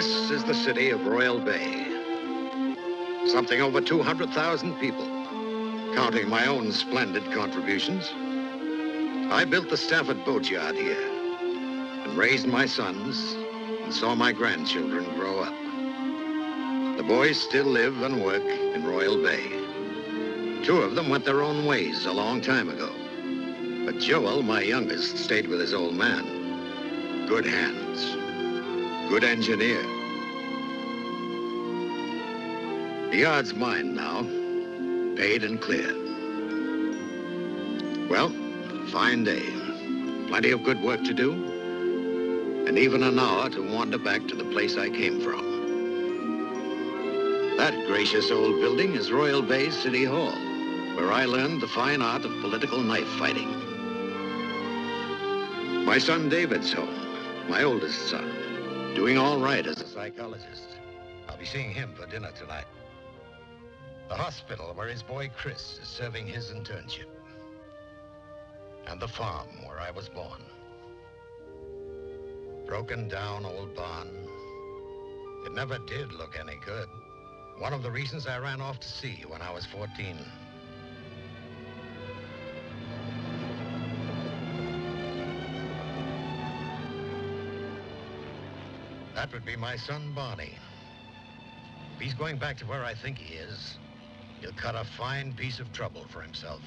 This is the city of Royal Bay. Something over 200,000 people, counting my own splendid contributions. I built the Stafford boatyard here and raised my sons and saw my grandchildren grow up. The boys still live and work in Royal Bay. Two of them went their own ways a long time ago. But Joel, my youngest, stayed with his old man. Good hands. Good engineer. The yard's mine now. Paid and clear. Well, fine day. Plenty of good work to do. And even an hour to wander back to the place I came from. That gracious old building is Royal Bay City Hall, where I learned the fine art of political knife fighting. My son David's home, my oldest son, doing all right as a psychologist. I'll be seeing him for dinner tonight. The hospital where his boy Chris is serving his internship. And the farm where I was born. Broken down old barn. It never did look any good. One of the reasons I ran off to sea when I was 14. That would be my son, Barney. If he's going back to where I think he is, he'll cut a fine piece of trouble for himself.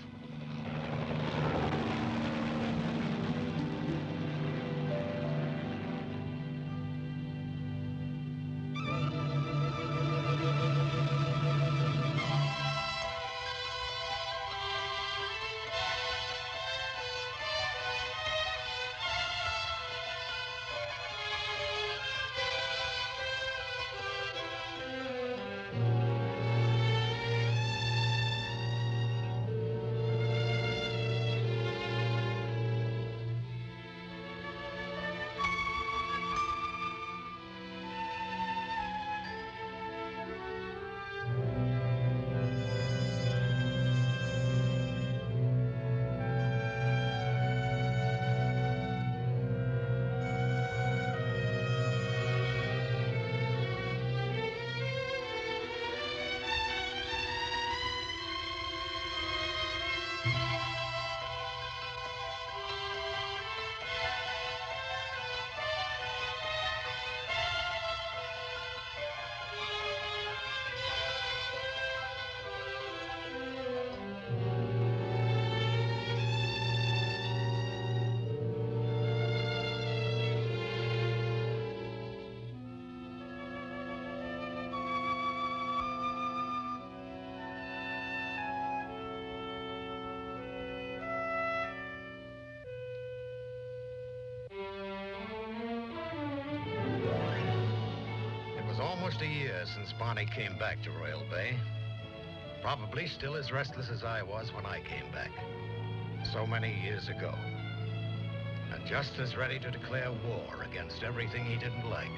Almost a year since Barney came back to Royal Bay. Probably still as restless as I was when I came back. So many years ago. And just as ready to declare war against everything he didn't like.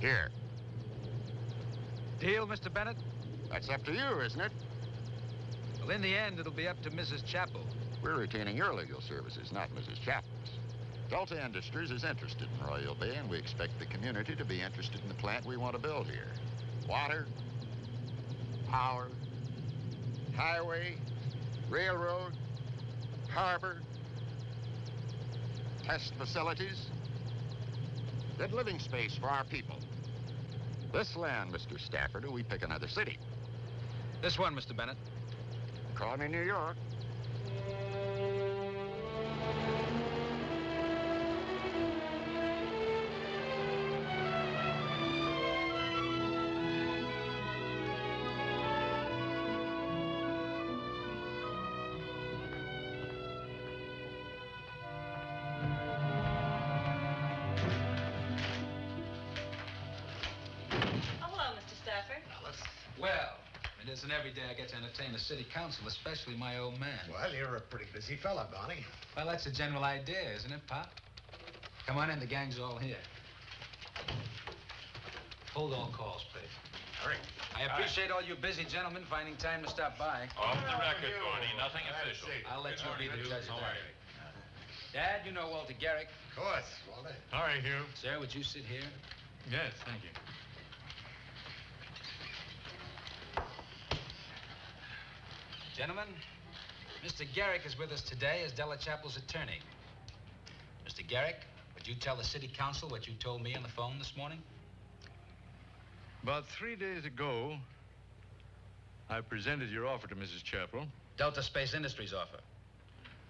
Here. Deal, Mr. Bennett? That's up to you, isn't it? Well, in the end, it'll be up to Mrs. Chappell. We're retaining your legal services, not Mrs. Chappell's. Delta Industries is interested in Royal Bay, and we expect the community to be interested in the plant we want to build here. Water, power, highway, railroad, harbor, test facilities, good living space for our people. This land, Mr. Stafford, or we pick another city. This one, Mr. Bennett. Call me New York. isn't every day I get to entertain the city council, especially my old man. Well, you're a pretty busy fella, Barney. Well, that's the general idea, isn't it, Pop? Come on in, the gang's all here. Hold all calls, please. Hurry. I appreciate all you busy gentlemen finding time to stop by. Off the record, Barney. Nothing official. I'll let you be the judge of that. Dad, you know Walter Garrick. Of course, Walter. All right, Hugh. Sir, would you sit here? Yes, thank you. Gentlemen, Mr. Garrick is with us today as Della Chapel's attorney. Mr. Garrick, would you tell the city council what you told me on the phone this morning? About 3 days ago, I presented your offer to Mrs. Chapel. Delta Space Industries offer.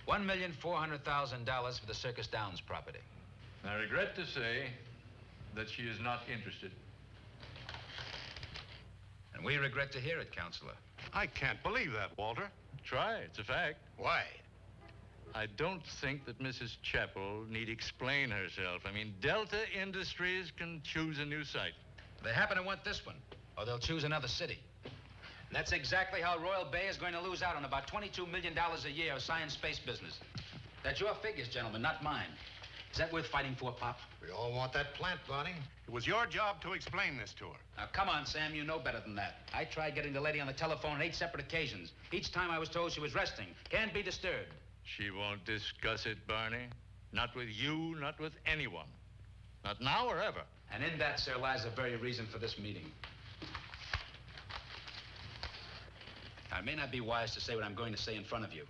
$1,400,000 for the Circus Downs property. I regret to say that she is not interested. And we regret to hear it, Counselor. I can't believe that, Walter. Try, it's a fact. Why? I don't think that Mrs. Chapel need explain herself. I mean, Delta Industries can choose a new site. They happen to want this one, or they'll choose another city. And that's exactly how Royal Bay is going to lose out on about $22 million a year of science space business. That's your figures, gentlemen, not mine. Is that worth fighting for, Pop? We all want that plant, Barney. It was your job to explain this to her. Now, come on, Sam, you know better than that. I tried getting the lady on the telephone on 8 separate occasions. Each time I was told she was resting. Can't be disturbed. She won't discuss it, Barney. Not with you, not with anyone. Not now or ever. And in that, sir, lies the very reason for this meeting. Now, it may not be wise to say what I'm going to say in front of you,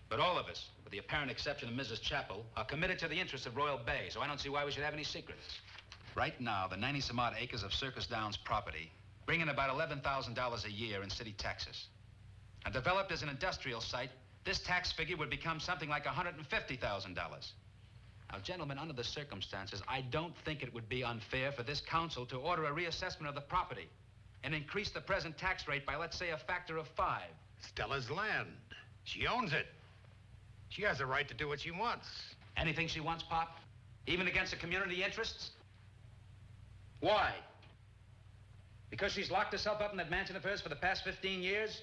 but all of us, with the apparent exception of Mrs. Chapel, are committed to the interests of Royal Bay, so I don't see why we should have any secrets. Right now, the 90-some-odd acres of Circus Downs property bring in about $11,000 a year in city taxes. And developed as an industrial site, this tax figure would become something like $150,000. Now, gentlemen, under the circumstances, I don't think it would be unfair for this council to order a reassessment of the property and increase the present tax rate by, let's say, a factor of 5. Stella's land. She owns it. She has a right to do what she wants. Anything she wants, Pop? Even against the community interests? Why? Because she's locked herself up in that mansion of hers for the past 15 years?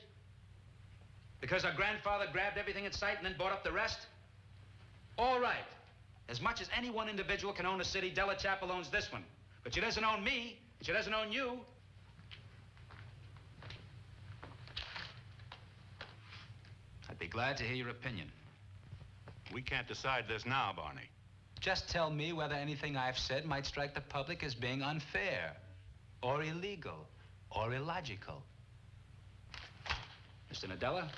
Because her grandfather grabbed everything in sight and then bought up the rest? All right. As much as any one individual can own a city, Della Chapel owns this one. But she doesn't own me, and she doesn't own you. I'd be glad to hear your opinion. We can't decide this now, Barney. Just tell me whether anything I've said might strike the public as being unfair, or illegal, or illogical. Mr. Nadella?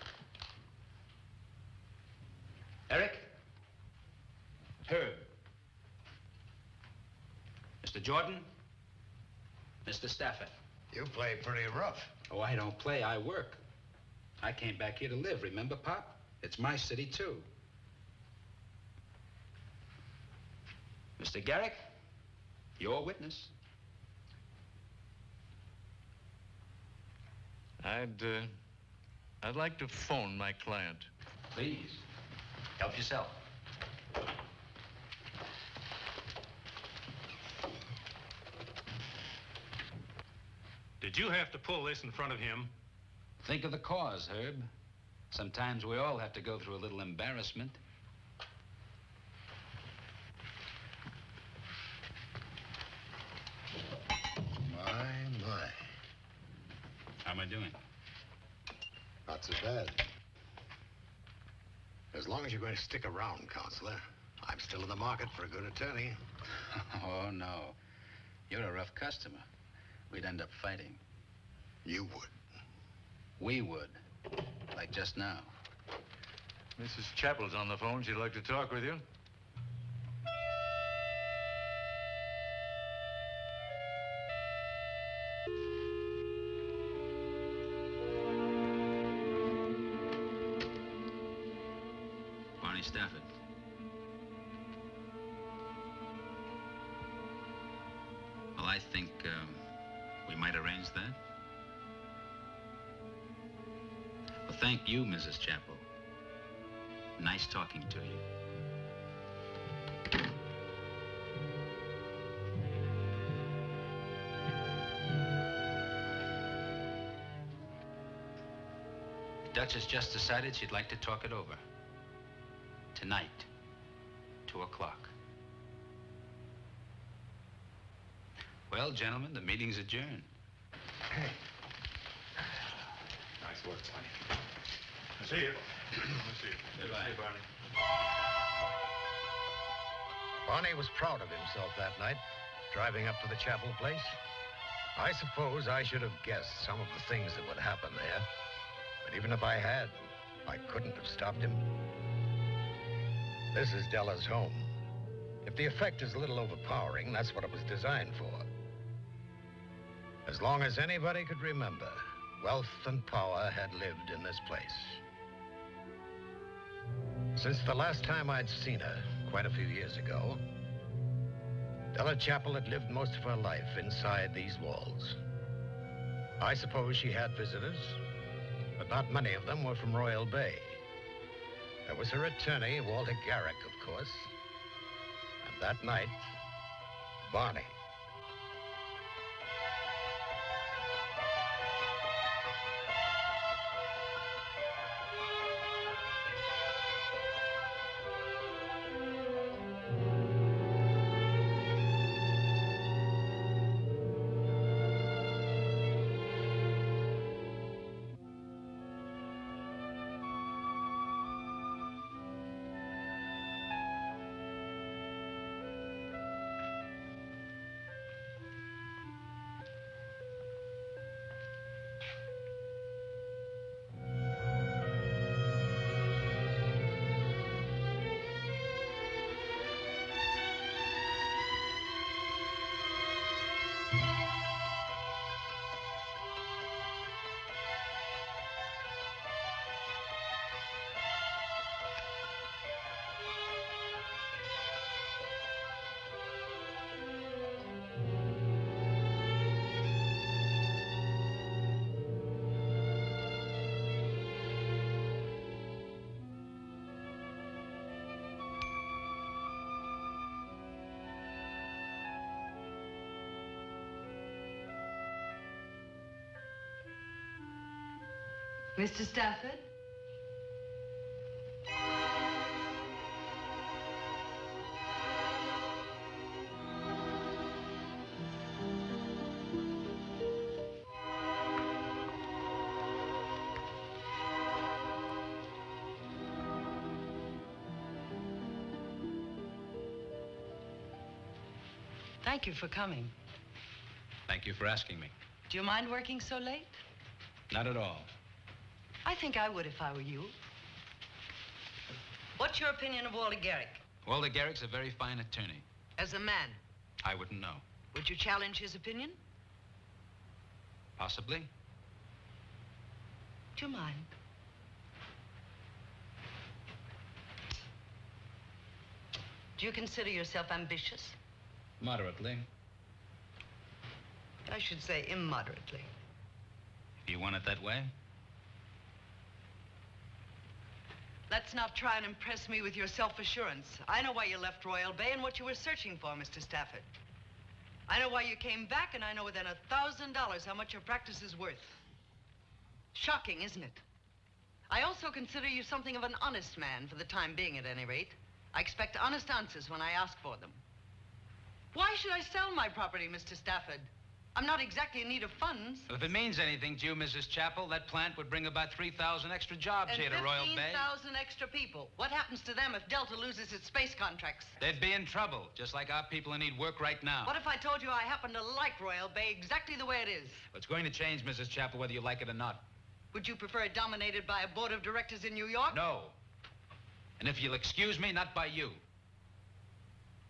Eric? Herb? Mr. Jordan? Mr. Stafford? You play pretty rough. Oh, I don't play, I work. I came back here to live, remember, Pop? It's my city, too. Mr. Garrick, your witness. I'd like to phone my client. Please, help yourself. Did you have to pull this in front of him? Think of the cause, Herb. Sometimes we all have to go through a little embarrassment. My. How am I doing? Not so bad. As long as you're going to stick around, Counselor, I'm still in the market for a good attorney. Oh, no. You're a rough customer. We'd end up fighting. You would. We would. Like just now. Mrs. Chapel's on the phone. She'd like to talk with you. Barney Stafford. Well, I think we might arrange that. Well, thank you, Mrs. Chapel. Nice talking to you. Duchess just decided she'd like to talk it over. Tonight, 2 o'clock. Well, gentlemen, the meeting's adjourned. Hey. Nice work, Barney. I'll see you. I'll see you. Goodbye. See you, Barney. Barney was proud of himself that night, driving up to the chapel place. I suppose I should have guessed some of the things that would happen there. But even if I had, I couldn't have stopped him. This is Della's home. If the effect is a little overpowering, that's what it was designed for. As long as anybody could remember, wealth and power had lived in this place. Since the last time I'd seen her, quite a few years ago, Della Chapel had lived most of her life inside these walls. I suppose she had visitors, but not many of them were from Royal Bay. There was her attorney, Walter Garrick, of course. And that night, Barney. Mr. Stafford? Thank you for coming. Thank you for asking me. Do you mind working so late? Not at all. I think I would if I were you. What's your opinion of Walter Garrick? Walter Garrick's a very fine attorney. As a man, I wouldn't know. would you challenge his opinion? Possibly. Do you mind? Do you consider yourself ambitious? Moderately. I should say immoderately. If you want it that way. Let's not try and impress me with your self-assurance. I know why you left Royal Bay and what you were searching for, Mr. Stafford. I know why you came back, and I know within $1,000 how much your practice is worth. Shocking, isn't it? I also consider you something of an honest man, for the time being at any rate. I expect honest answers when I ask for them. Why should I sell my property, Mr. Stafford? I'm not exactly in need of funds. Well, if it means anything to you, Mrs. Chappell, that plant would bring about 3,000 extra jobs here to Royal Bay. 15,000 extra people. What happens to them if Delta loses its space contracts? They'd be in trouble, just like our people who need work right now. What if I told you I happen to like Royal Bay exactly the way it is? It's going to change, Mrs. Chappell, whether you like it or not. Would you prefer it dominated by a board of directors in New York? No. And if you'll excuse me, not by you.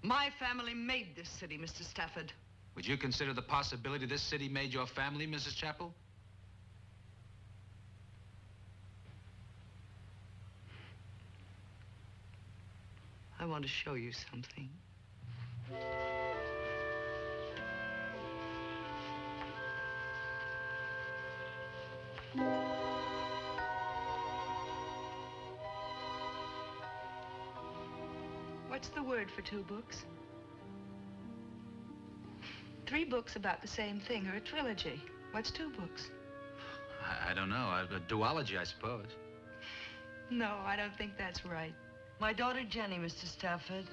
My family made this city, Mr. Stafford. Would you consider the possibility this city made your family, Mrs. Chappell? I want to show you something. What's the word for 2 books? 3 books about the same thing, or a trilogy. What's 2 books? I don't know. A duology, I suppose. No, I don't think that's right. My daughter Jenny, Mr. Stafford.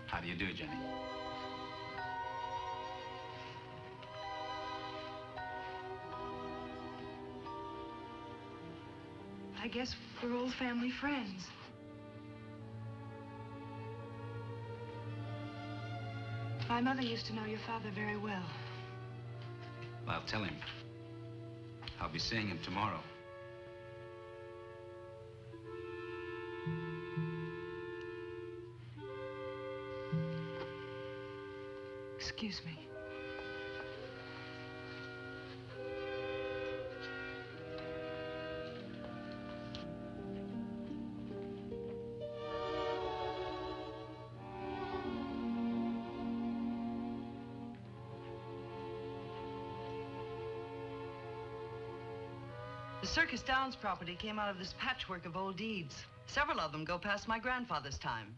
How do you do, Jenny? I guess we're old family friends. My mother used to know your father very well. Well, I'll tell him. I'll be seeing him tomorrow. Excuse me. The Circus Downs property came out of this patchwork of old deeds. Several of them go past my grandfather's time.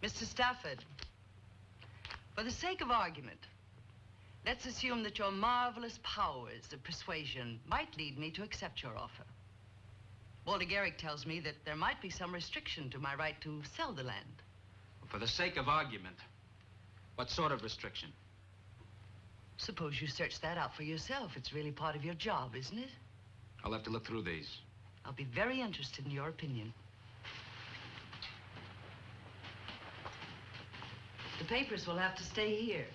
Mr. Stafford, for the sake of argument, let's assume that your marvelous powers of persuasion might lead me to accept your offer. Walter Garrick tells me that there might be some restriction to my right to sell the land. For the sake of argument, what sort of restriction? Suppose you search that out for yourself. It's really part of your job, isn't it? I'll have to look through these. I'll be very interested in your opinion. The papers will have to stay here.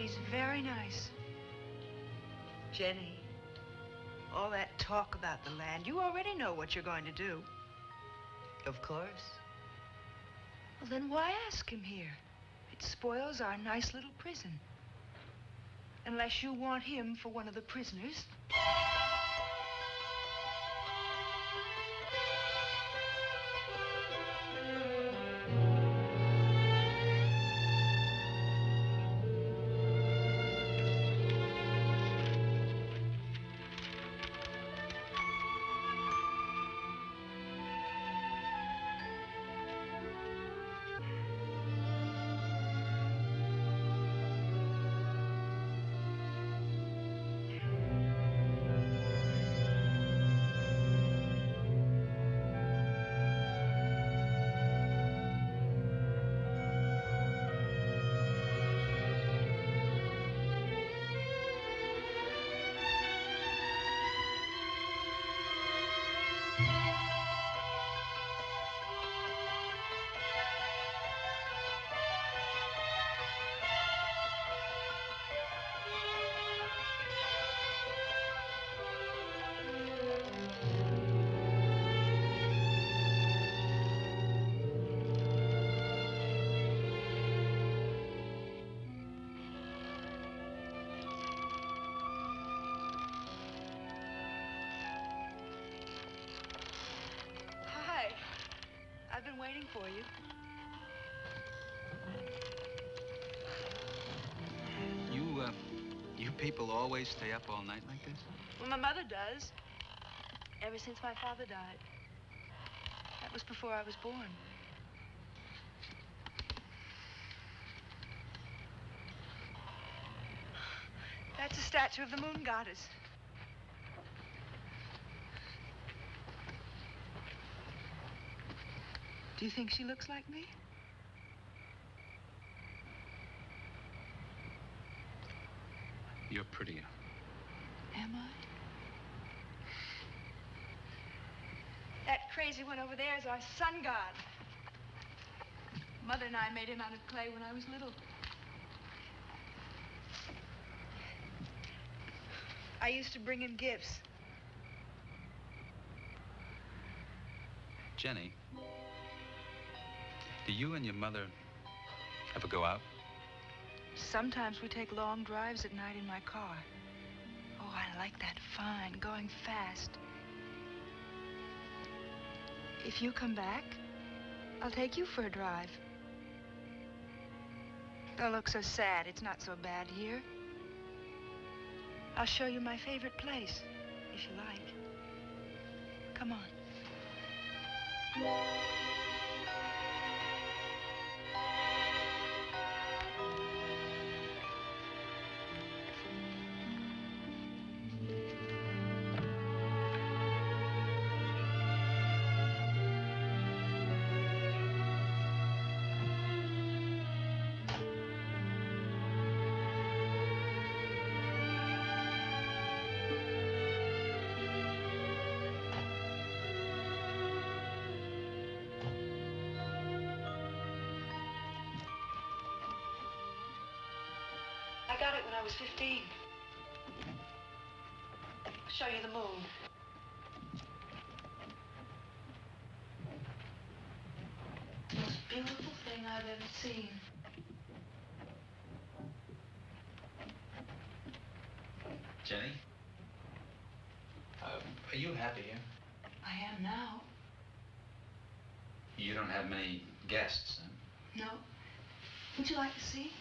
He's very nice. Jenny, all that talk about the land, you already know what you're going to do. Of course. Well, then why ask him here? It spoils our nice little prison. Unless you want him for one of the prisoners. I've been waiting for you. You people always stay up all night like this? Well, my mother does. Ever since my father died. That was before I was born. That's a statue of the moon goddess. Do you think she looks like me? You're prettier. Am I? That crazy one over there is our sun god. Mother and I made him out of clay when I was little. I used to bring him gifts. Jenny, do you and your mother Ever go out? Sometimes we take long drives at night in my car. Oh, I like that fine, going fast. If you come back, I'll take you for a drive. Don't look so sad. It's not so bad here. I'll show you my favorite place, if you like. Come on. I got it when I was 15. I'll show you the moon. Most beautiful thing I've ever seen. Jenny? Are you happy here? I am now. You don't have many guests, huh? No. Would you like to see?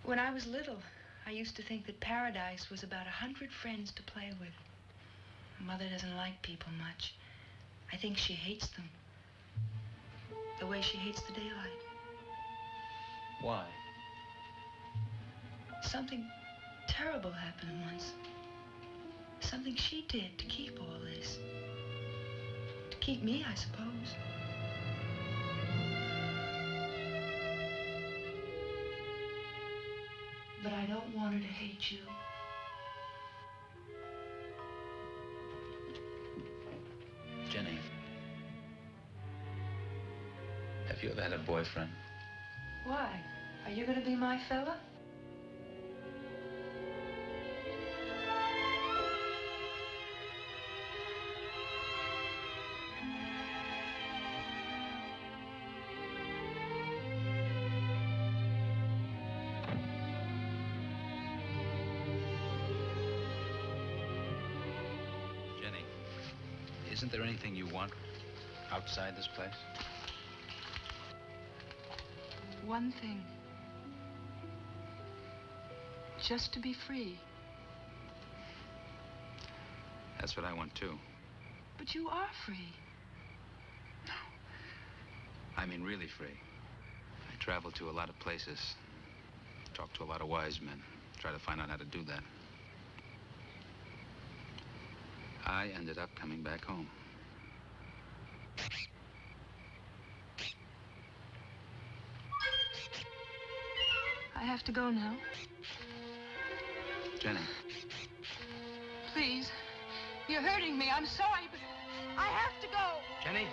When I was little, I used to think that paradise was about 100 friends to play with. Mother doesn't like people much. I think she hates them. The way she hates the daylight. Why? Something terrible happened once. Something she did to keep all this. To keep me, I suppose. But I don't want her to hate you. Jenny. Have you ever had a boyfriend? Why? Are you going to be my fella? Isn't there anything you want outside this place? One thing. Just to be free. That's what I want, too. But you are free. No. I mean really free. I travel to a lot of places, talk to a lot of wise men, try to find out how to do that. I ended up coming back home. I have to go now. Jenny. Please. You're hurting me. I'm sorry, but I have to go. Jenny?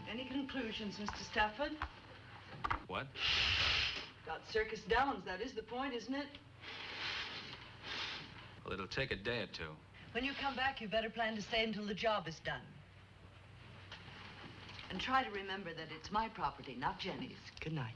Any conclusions, Mr. Stafford? What? Got Circus Downs, that is the point, isn't it? Well, it'll take a day or two. When you come back, you better plan to stay until the job is done. And try to remember that it's my property, not Jenny's. Good night.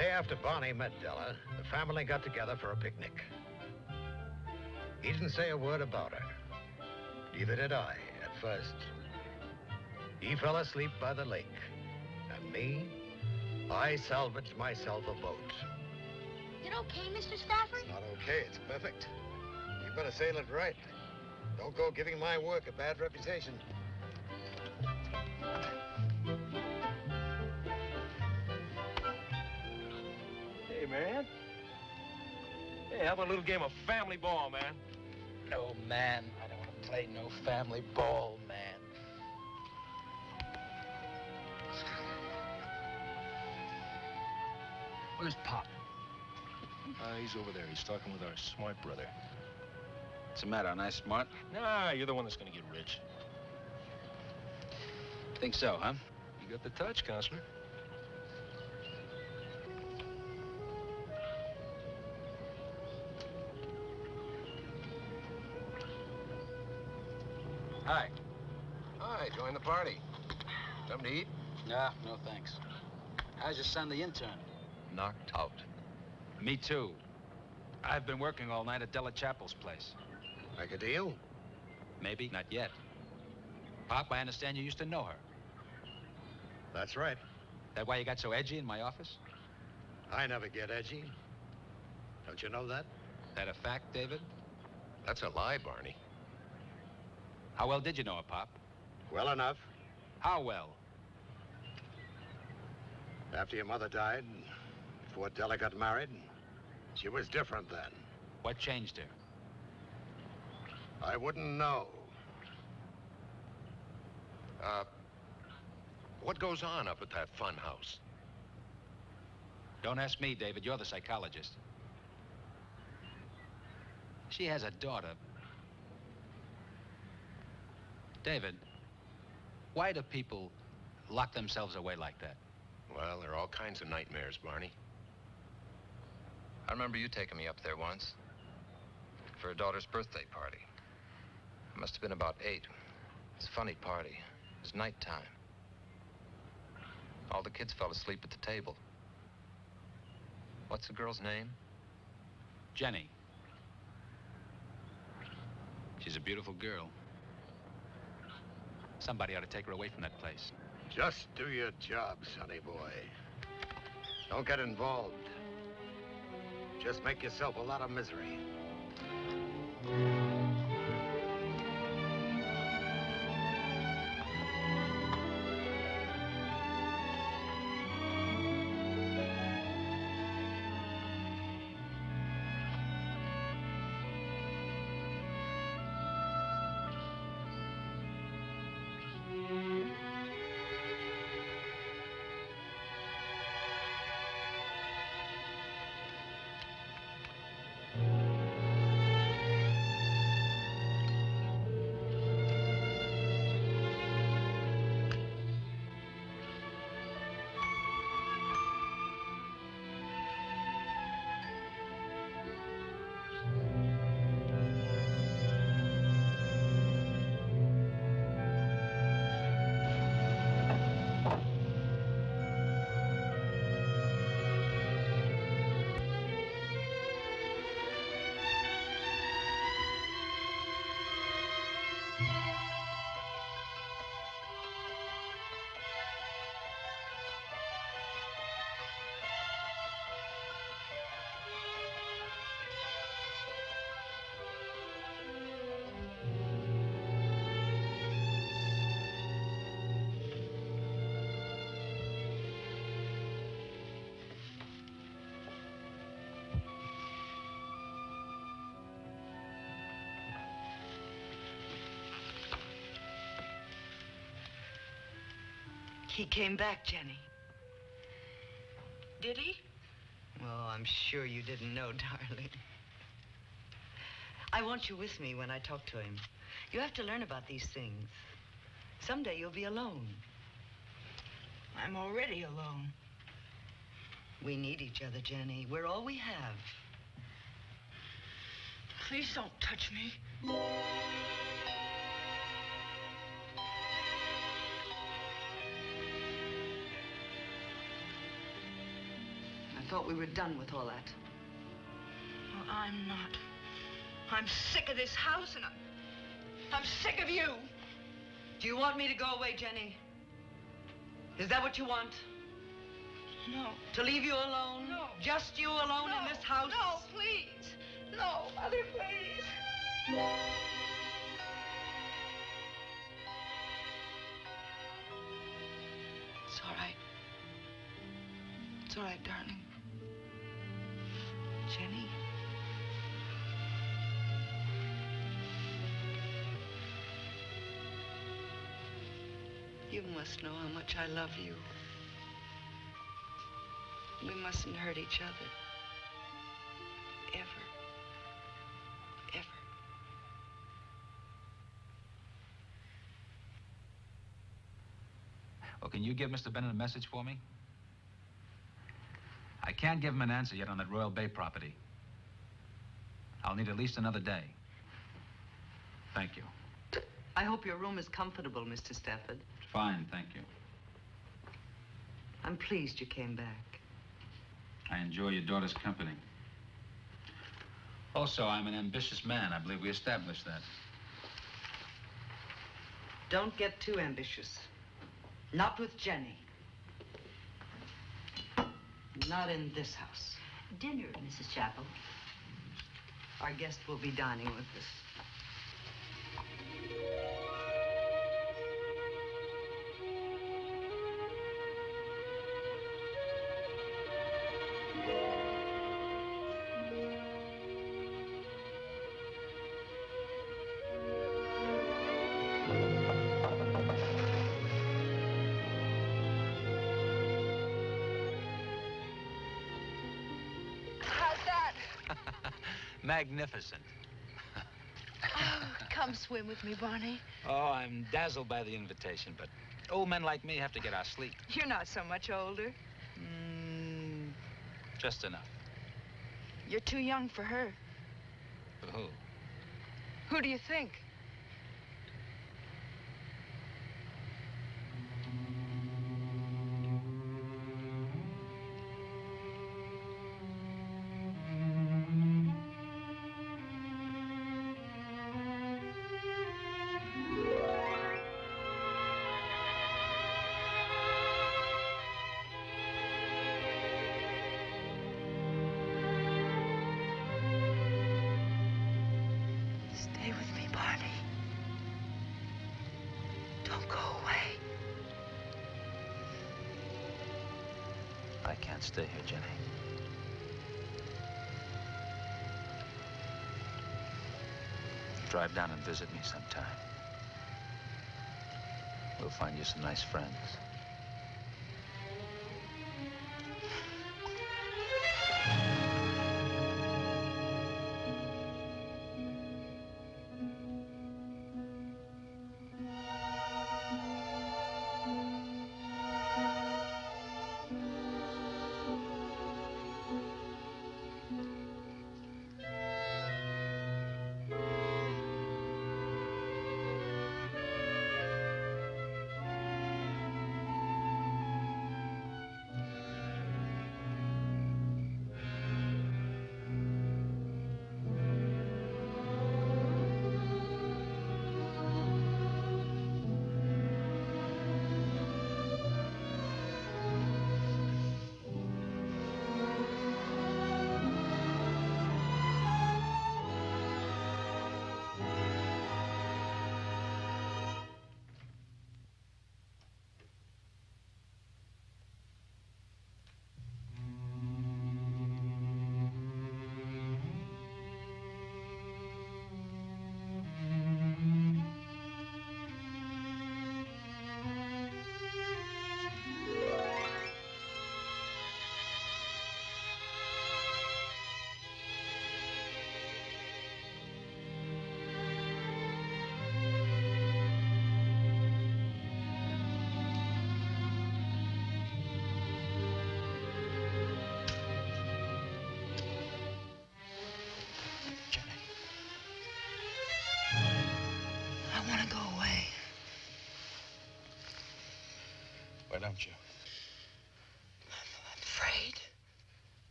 day after Barney met Della, the family got together for a picnic. He didn't say a word about her. Neither did I, at first. He fell asleep by the lake. And me, I salvaged myself a boat. Is it okay, Mr. Stafford? It's not okay, it's perfect. You better sail it right. Don't go giving my work a bad reputation. Hey, man. Hey, how about a little game of family ball, man? No, man. I don't want to play no family ball, man. Where's Pop? He's over there. He's talking with our smart brother. What's the matter? Aren't I smart? Nah, you're the one that's gonna get rich. Think so, huh? You got the touch, Counselor. Hi. Hi, join the party. Something to eat? Nah, no thanks. How's your son, the intern? Knocked out. Me too. I've been working all night at Della Chapel's place. Like a deal? Maybe, not yet. Pop, I understand you used to know her. That's right. That why you got so edgy in my office? I never get edgy. Don't you know that? That a fact, David? That's a lie, Barney. How well did you know her, Pop? Well enough. How well? After your mother died, before Della got married, she was different then. What changed her? I wouldn't know. What goes on up at that fun house? Don't ask me, David. You're the psychologist. She has a daughter. David, why do people lock themselves away like that? Well, there are all kinds of nightmares, Barney. I remember you taking me up there once for her daughter's birthday party. I must have been about 8. It was a funny party. It was nighttime. All the kids fell asleep at the table. What's the girl's name? Jenny. She's a beautiful girl. Somebody ought to take her away from that place. Just do your job, sonny boy. Don't get involved. Just make yourself a lot of misery. He came back, Jenny. Did he? Oh, I'm sure you didn't know, darling. I want you with me when I talk to him. You have to learn about these things. Someday you'll be alone. I'm already alone. We need each other, Jenny. We're all we have. Please don't touch me. thought we were done with all that. Well, I'm not. I'm sick of this house, and I'm sick of you. Do you want me to go away, Jenny? Is that what you want? No. To leave you alone? No. Just you alone in this house? No, please. No, Mother, please. It's all right. It's all right, darling. Jenny? You must know how much I love you. We mustn't hurt each other. Ever. Ever. Well, can you give Mr. Bennett a message for me? I can't give him an answer yet on that Royal Bay property. I'll need at least another day. Thank you. I hope your room is comfortable, Mr. Stafford. Fine, thank you. I'm pleased you came back. I enjoy your daughter's company. Also, I'm an ambitious man. I believe we established that. Don't get too ambitious. Not with Jenny. Not in this house. Dinner, Mrs. Chapel. Our guest will be dining with us. Magnificent. Oh, come swim with me, Barney. Oh, I'm dazzled by the invitation, but old men like me have to get our sleep. You're not so much older. Just enough. You're too young for her. For who? Who do you think? Stay with me, Barney. Don't go away. I can't stay here, Jenny. Drive down and visit me sometime. We'll find you some nice friends.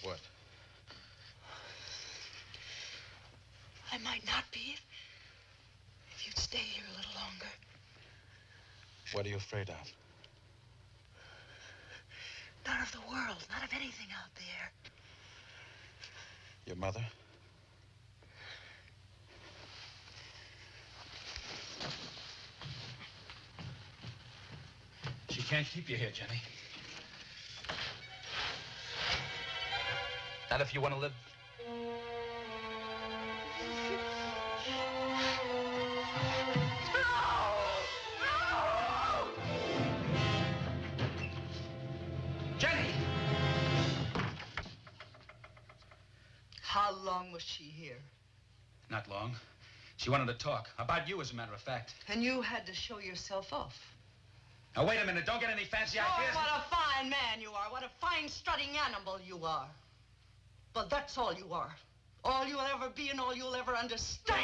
What? I might not be if you'd stay here a little longer. What are you afraid of? Not of the world, not of anything out there. Your mother? She can't keep you here, Jenny. Not if you want to live. Jenny! How long was she here? Not long. She wanted to talk. About you, as a matter of fact. And you had to show yourself off. Now, wait a minute. Don't get any fancy ideas. What a fine man you are. What a fine strutting animal you are. But that's all you are. All you'll ever be and all you'll ever understand.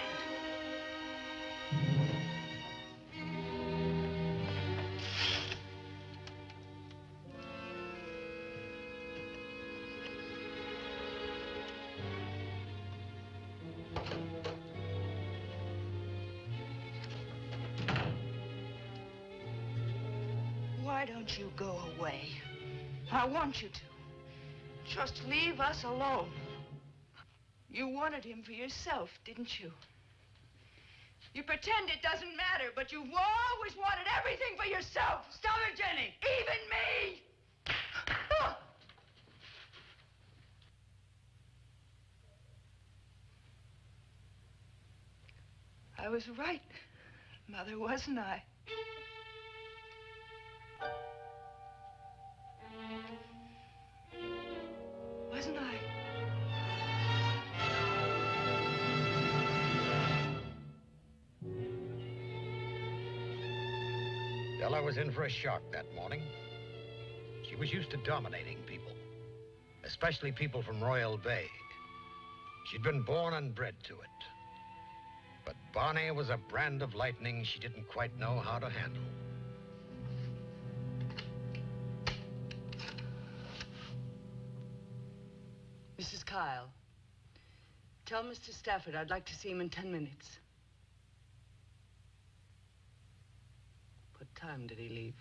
Why don't you go away? I want you to. Just leave us alone. You wanted him for yourself, didn't you? You pretend it doesn't matter, but you've always wanted everything for yourself. Stop it, Jenny! Even me! I was right, Mother, wasn't I? Wasn't I? Della was in for a shock that morning. She was used to dominating people, especially people from Royal Bay. She'd been born and bred to it. But Barney was a brand of lightning she didn't quite know how to handle. Mrs. Kyle, tell Mr. Stafford I'd like to see him in 10 minutes. What time did he leave?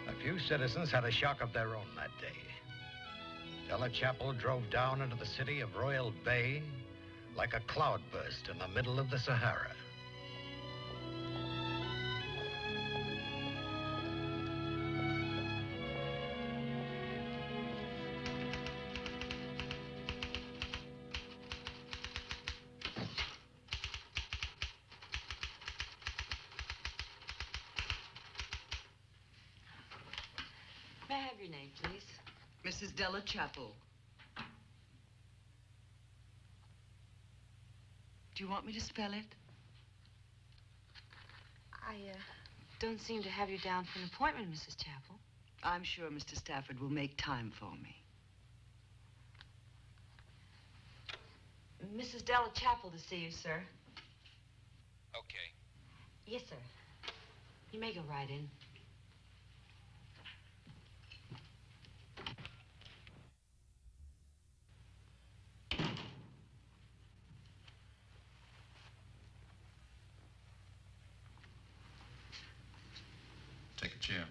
A few citizens had a shock of their own that day. Della Chapel drove down into the city of Royal Bay like a cloudburst in the middle of the Sahara. May I have your name, please? Mrs. Della Chapel. Do you want me to spell it? I don't seem to have you down for an appointment, Mrs. Chapel. I'm sure Mr. Stafford will make time for me. Mrs. Della Chapel to see you, sir. Okay. Yes, sir. You may go right in. Take a chair.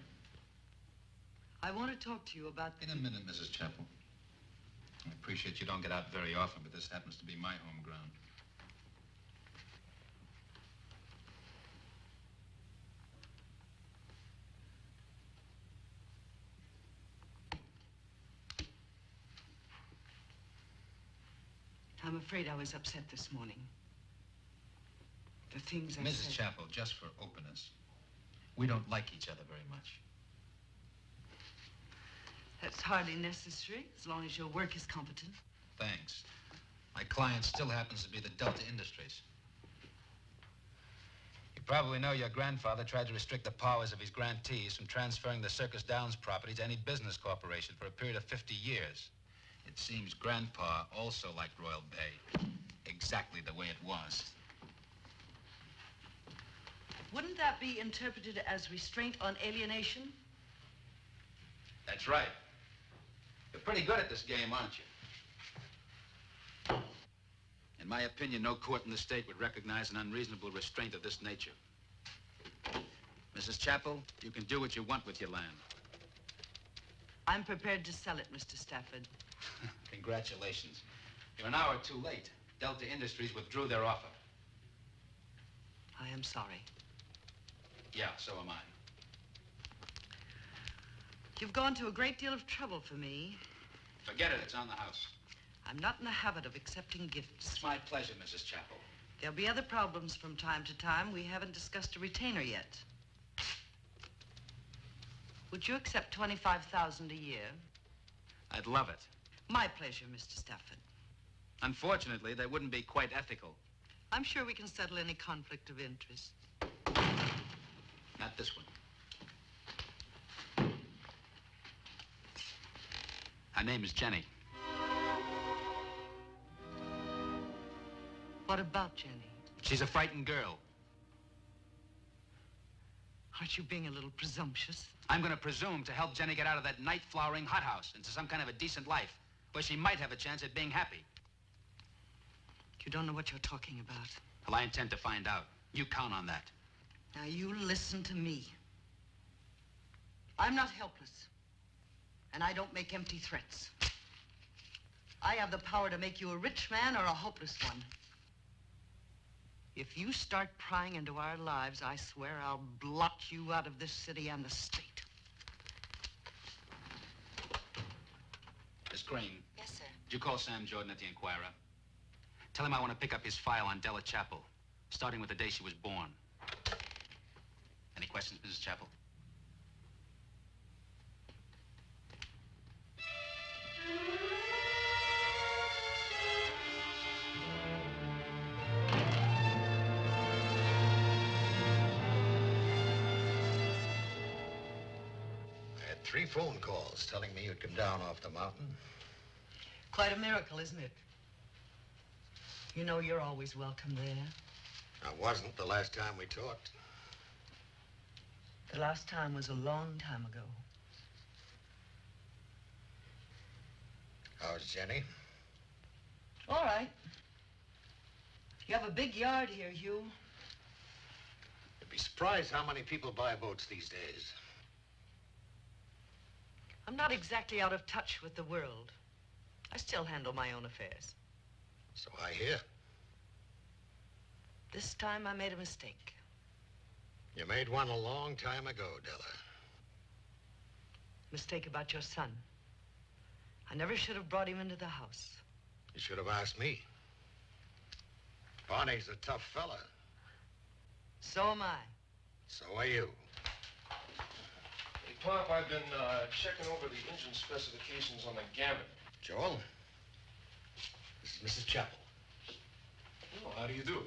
I want to talk to you about... In a minute, Mrs. Chapel. I appreciate you don't get out very often, but this happens to be my home ground. I'm afraid I was upset this morning. The things I said... Mrs. Chapel, just for openness, we don't like each other very much. That's hardly necessary, as long as your work is competent. Thanks. My client still happens to be the Delta Industries. You probably know your grandfather tried to restrict the powers of his grantees from transferring the Circus Downs property to any business corporation for a period of 50 years. It seems Grandpa also liked Royal Bay, exactly the way it was. Wouldn't that be interpreted as restraint on alienation? That's right. You're pretty good at this game, aren't you? In my opinion, no court in the state would recognize an unreasonable restraint of this nature. Mrs. Chappell, you can do what you want with your land. I'm prepared to sell it, Mr. Stafford. Congratulations. You're an hour too late. Delta Industries withdrew their offer. I am sorry. Yeah, so am I. You've gone to a great deal of trouble for me. Forget it, it's on the house. I'm not in the habit of accepting gifts. It's my pleasure, Mrs. Chappell. There'll be other problems from time to time. We haven't discussed a retainer yet. Would you accept $25,000 a year? I'd love it. My pleasure, Mr. Stafford. Unfortunately, they wouldn't be quite ethical. I'm sure we can settle any conflict of interest. Not this one. Her name is Jenny. What about Jenny? She's a frightened girl. Aren't you being a little presumptuous? I'm going to presume to help Jenny get out of that night-flowering hothouse into some kind of a decent life, where she might have a chance at being happy. You don't know what you're talking about. Well, I intend to find out. You count on that. Now, you listen to me. I'm not helpless, and I don't make empty threats. I have the power to make you a rich man or a hopeless one. If you start prying into our lives, I swear I'll blot you out of this city and the state. Miss Green. Yes, sir. Did you call Sam Jordan at the Inquirer? Tell him I want to pick up his file on Della Chappell, starting with the day she was born. Any questions, Mrs. Chappell? I had 3 phone calls telling me you'd come down off the mountain. Quite a miracle, isn't it? You know you're always welcome there. I wasn't the last time we talked. The last time was a long time ago. How's Jenny? All right. You have a big yard here, Hugh. You'd be surprised how many people buy boats these days. I'm not exactly out of touch with the world. I still handle my own affairs. So I hear. This time I made a mistake. You made one a long time ago, Della. Mistake about your son. I never should have brought him into the house. You should have asked me. Barney's a tough fella. So am I. So are you. Hey, Pop, I've been checking over the engine specifications on the Gamut. Joel, this is Mrs. Chappell. Oh, how do you do?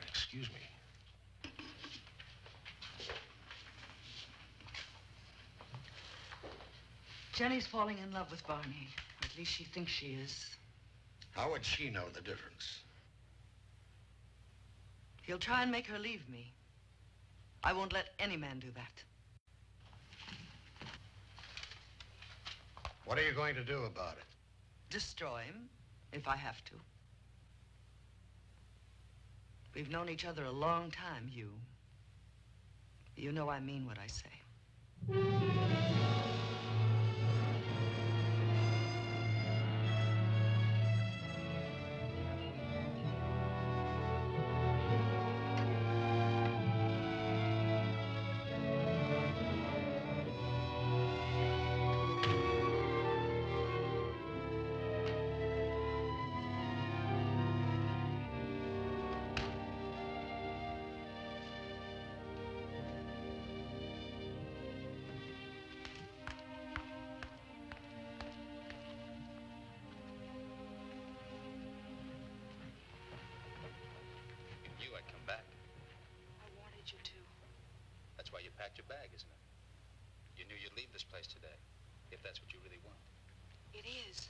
Excuse me. Jenny's falling in love with Barney. Or at least she thinks she is. How would she know the difference? He'll try and make her leave me. I won't let any man do that. What are you going to do about it? Destroy him, if I have to. We've known each other a long time, Hugh. You know I mean what I say. Why you packed your bag, isn't it? You knew you'd leave this place today, if that's what you really want. It is.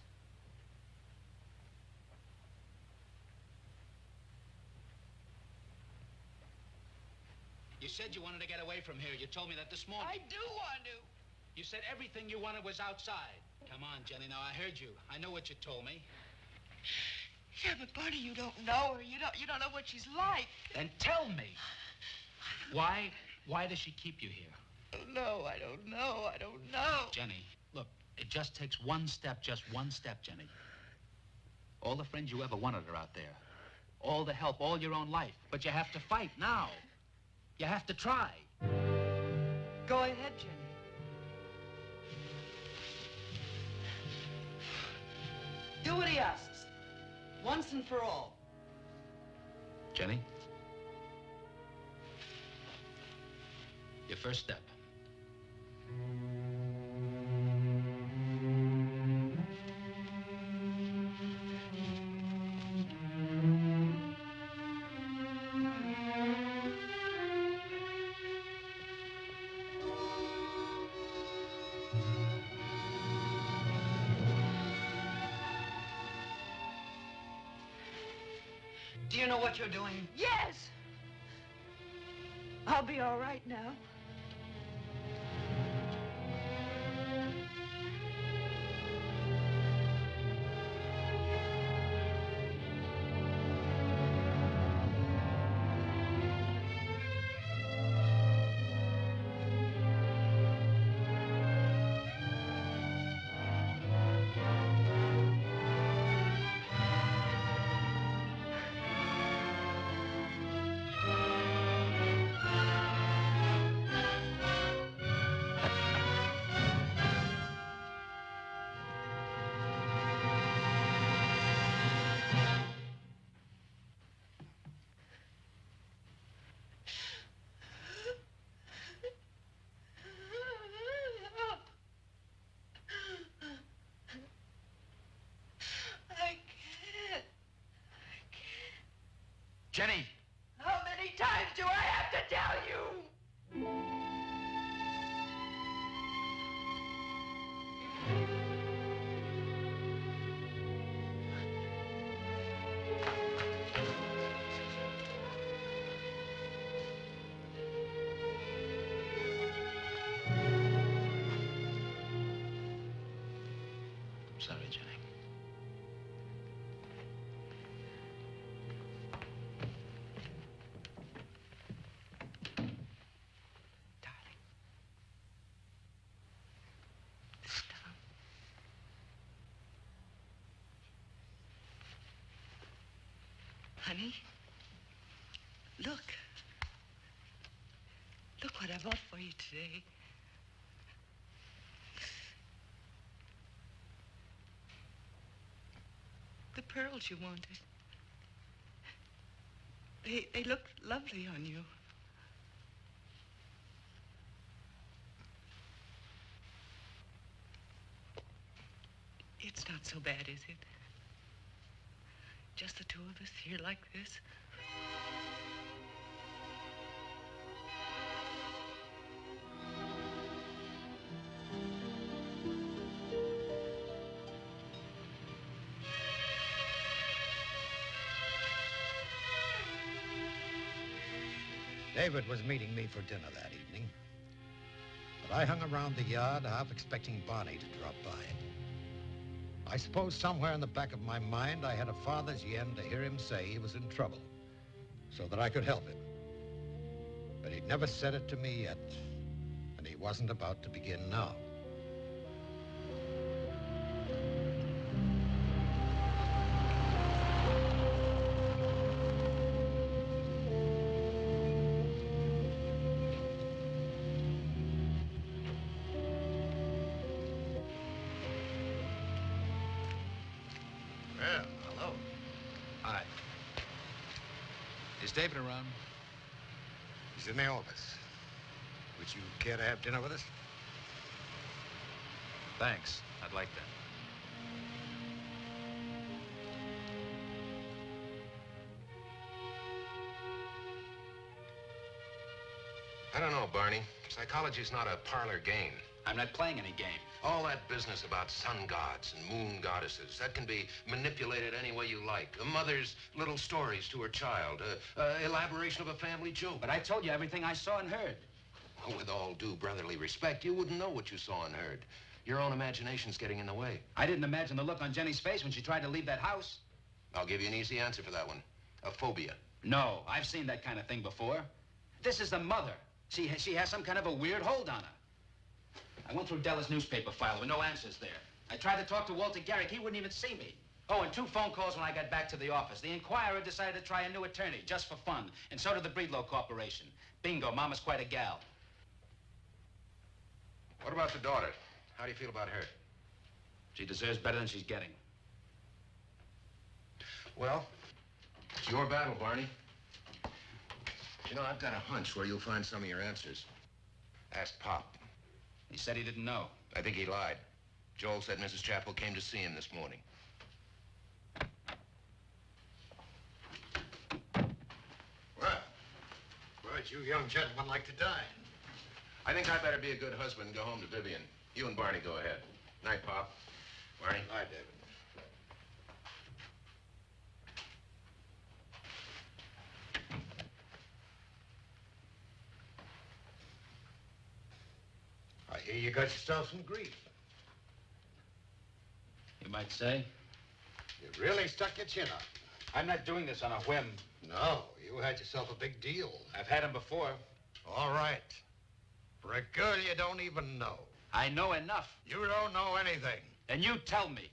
You said you wanted to get away from here. You told me that this morning. I do want to. You said everything you wanted was outside. Come on, Jenny, now I heard you. I know what you told me. Yeah, but Barney, you don't know her. You don't know what she's like. Then tell me. Why does she keep you here? I don't know. I don't know. Jenny, look, it just takes one step, Jenny. All the friends you ever wanted are out there. All the help, all your own life. But you have to fight now. You have to try. Go ahead, Jenny. Do what he asks. Once and for all. Jenny? Your first step. Do you know what you're doing? Yes. I'll be all right now. Jenny! How many times do I have to tell you? I'm sorry, Jenny. Honey, look. Look what I bought for you today. The pearls you wanted. They look lovely on you. It's not so bad, is it? Just the two of us here like this? David was meeting me for dinner that evening. But I hung around the yard, half expecting Barney to drop by. I suppose somewhere in the back of my mind, I had a father's yen to hear him say he was in trouble, so that I could help him. But he'd never said it to me yet, and he wasn't about to begin now. Well, hello. Hi. Is David around? He's in the office. Would you care to have dinner with us? Thanks. I'd like that. I don't know, Barney. Psychology's not a parlor game. I'm not playing any game. All that business about sun gods and moon goddesses, that can be manipulated any way you like. A mother's little stories to her child, elaboration of a family joke. But I told you everything I saw and heard. Oh, with all due brotherly respect, you wouldn't know what you saw and heard. Your own imagination's getting in the way. I didn't imagine the look on Jenny's face when she tried to leave that house. I'll give you an easy answer for that one. A phobia. No, I've seen that kind of thing before. This is the mother. She has some kind of a weird hold on her. I went through Della's newspaper file with no answers there. I tried to talk to Walter Garrick. He wouldn't even see me. Oh, and 2 phone calls when I got back to the office. The Inquirer decided to try a new attorney, just for fun. And so did the Breedlove Corporation. Bingo, Mama's quite a gal. What about the daughter? How do you feel about her? She deserves better than she's getting. Well, it's your battle, Barney. You know, I've got a hunch where you'll find some of your answers. Ask Pop. He said he didn't know. I think he lied. Joel said Mrs. Chappell came to see him this morning. Well, where'd you young gentlemen like to dine? I think I better be a good husband and go home to Vivian. You and Barney go ahead. Night, Pop. Barney? Night, David. I hear you got yourself some grief. You might say. You really stuck your chin out. I'm not doing this on a whim. No, you had yourself a big deal. I've had him before. All right. For a girl you don't even know. I know enough. You don't know anything. And you tell me.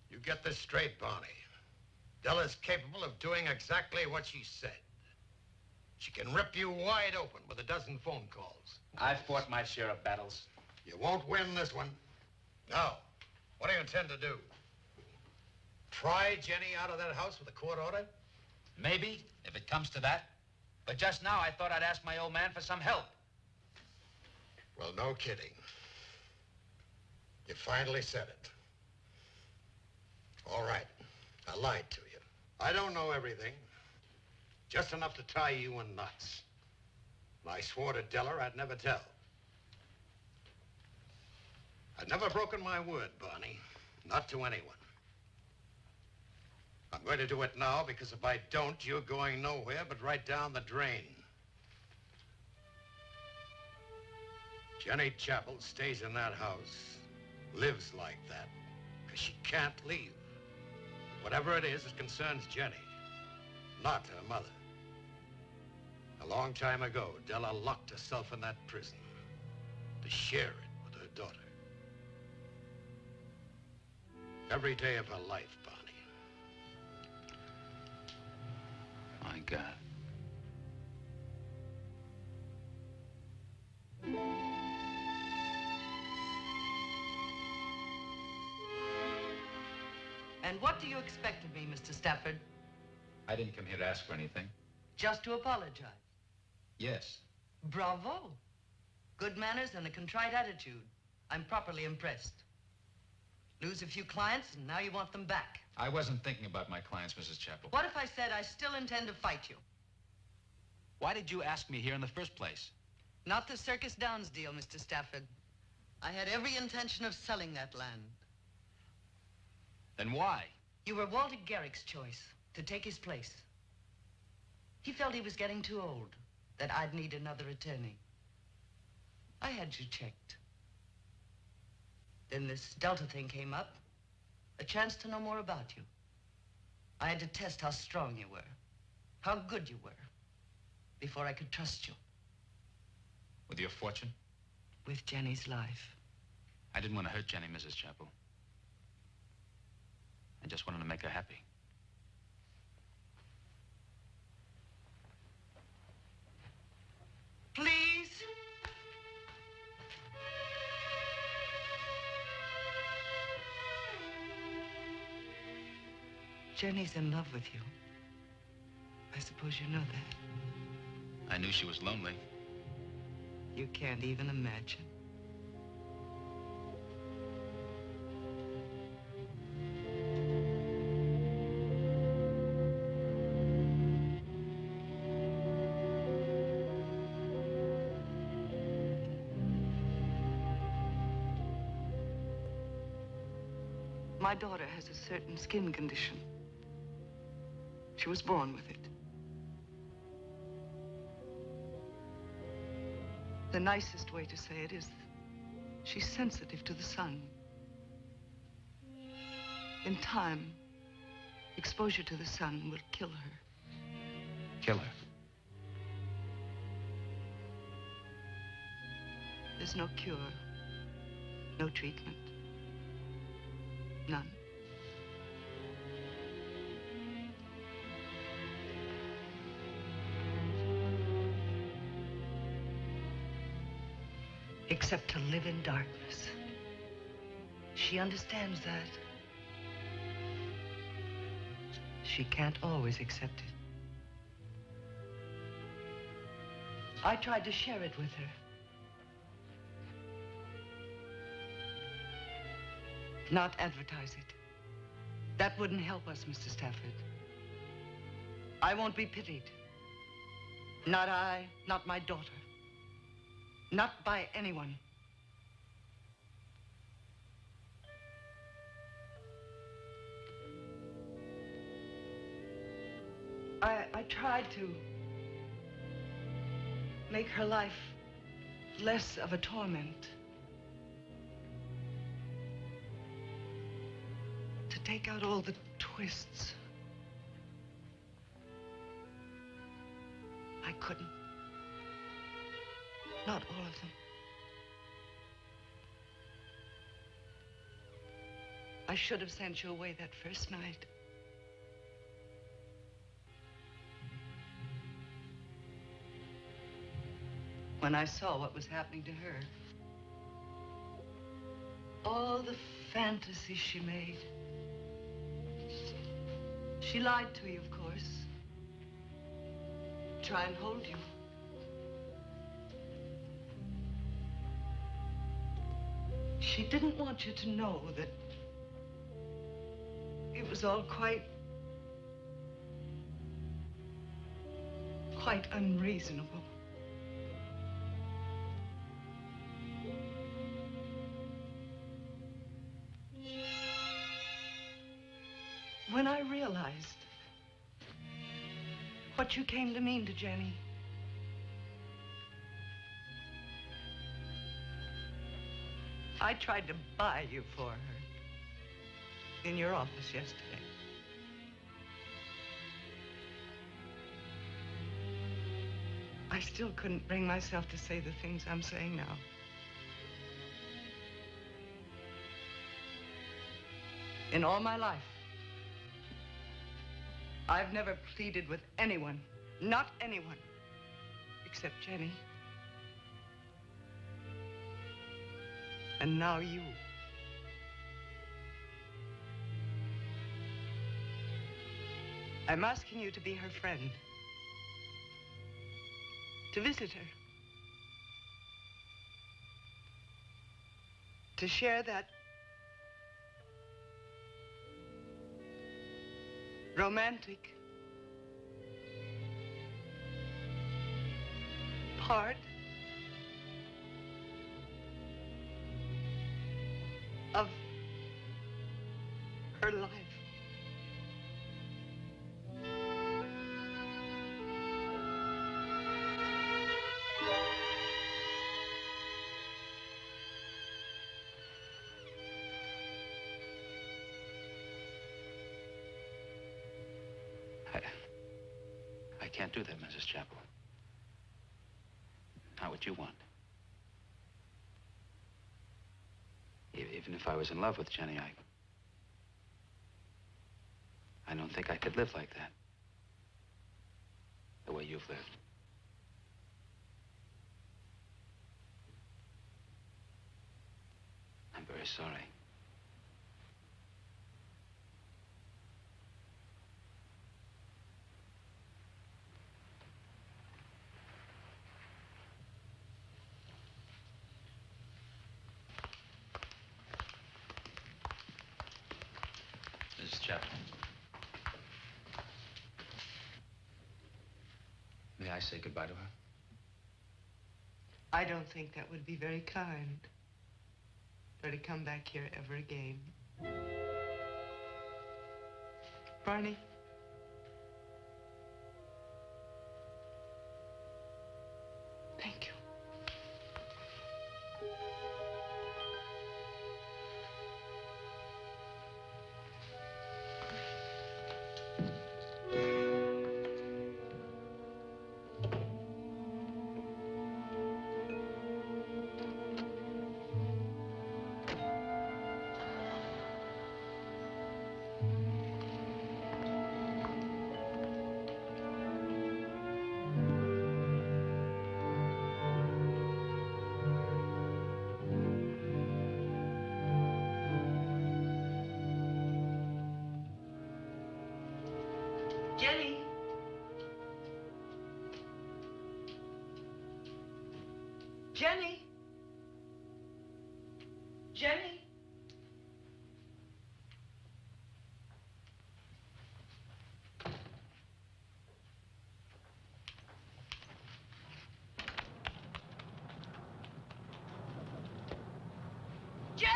You get this straight, Barney. Della's capable of doing exactly what she said. She can rip you wide open with a dozen phone calls. I've fought my share of battles. You won't win this one. Now, what do you intend to do? Pry Jenny out of that house with a court order? Maybe, if it comes to that. But just now, I thought I'd ask my old man for some help. Well, no kidding. You finally said it. All right. I lied to you. I don't know everything. Just enough to tie you in knots. And I swore to Della I'd never tell. I'd never broken my word, Barney. Not to anyone. I'm going to do it now because if I don't, you're going nowhere but right down the drain. Jenny Chappell stays in that house, lives like that, because she can't leave. Whatever it is, it concerns Jenny, not her mother. A long time ago, Della locked herself in that prison to share it with her daughter. Every day of her life, Barney. My God. And what do you expect of me, Mr. Stafford? I didn't come here to ask for anything. Just to apologize. Yes. Bravo. Good manners and a contrite attitude. I'm properly impressed. Lose a few clients, and now you want them back. I wasn't thinking about my clients, Mrs. Chappell. What if I said I still intend to fight you? Why did you ask me here in the first place? Not the Circus Downs deal, Mr. Stafford. I had every intention of selling that land. Then why? You were Walter Garrick's choice to take his place. He felt he was getting too old, that I'd need another attorney. I had you checked. Then this Delta thing came up, a chance to know more about you. I had to test how strong you were, how good you were, before I could trust you. With your fortune? With Jenny's life. I didn't want to hurt Jenny, Mrs. Chappell. I just wanted to make her happy. Please? Jenny's in love with you. I suppose you know that. I knew she was lonely. You can't even imagine. My daughter has a certain skin condition. She was born with it. The nicest way to say it is she's sensitive to the sun. In time, exposure to the sun will kill her. Kill her. There's no cure, no treatment. None. Except to live in darkness. She understands that. She can't always accept it. I tried to share it with her. Not advertise it. That wouldn't help us, Mr. Stafford. I won't be pitied. Not I, not my daughter. Not by anyone. I tried to make her life less of a torment. To take out all the twists. I couldn't. Not all of them. I should have sent you away that first night. When I saw what was happening to her. All the fantasies she made. She lied to you, of course. Try and hold you. She didn't want you to know that it was all quite unreasonable. When I realized what you came to mean to Jenny, I tried to buy you for her in your office yesterday. I still couldn't bring myself to say the things I'm saying now. In all my life, I've never pleaded with anyone, not anyone, except Jenny. And now you. I'm asking you to be her friend. To visit her. To share that romantic part of her life. I can't do that, Mrs. Chapel. Not what you want. Even if I was in love with Jenny, I don't think I could live like that. The way you've lived. I'm very sorry. Mrs. Chapel. May I say goodbye to her? I don't think that would be very kind. For her to come back here ever again. Barney. Thank you. Jenny. Jenny. Jenny. Jenny!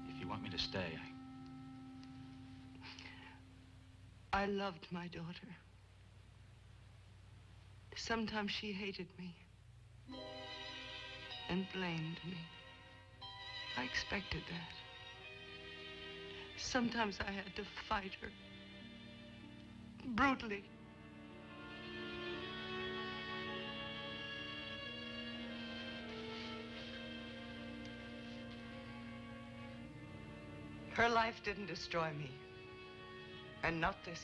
If you want me to stay, I loved my daughter. Sometimes she hated me and blamed me. I expected that. Sometimes I had to fight her brutally. Her life didn't destroy me. And not this.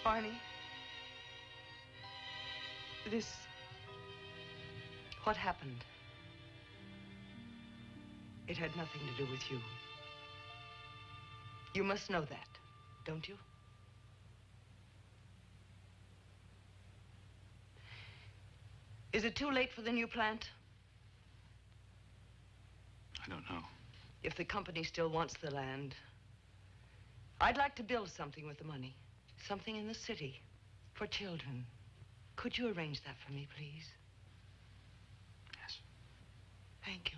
Barney, what happened? It had nothing to do with you. You must know that, don't you? Is it too late for the new plant? I don't know. If the company still wants the land, I'd like to build something with the money. Something in the city for children. Could you arrange that for me, please? Yes. Thank you.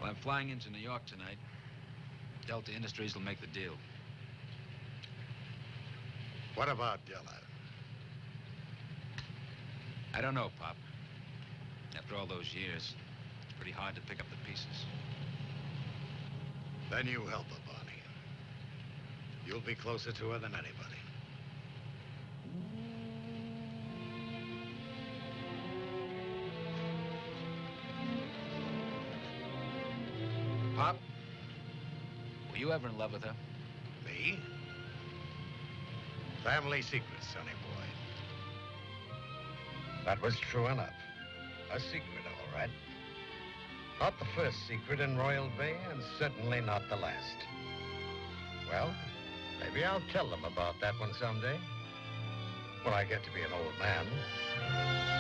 Well, I'm flying into New York tonight. Delta Industries will make the deal. What about Della? I don't know, Pop. After all those years, it's pretty hard to pick up the pieces. Then you help her, Barney. You'll be closer to her than anybody. Pop, were you ever in love with her? Me? Family secret, sonny boy. That was true enough. A secret, all right. Not the first secret in Royal Bay, and certainly not the last. Well, maybe I'll tell them about that one someday. When I get to be an old man.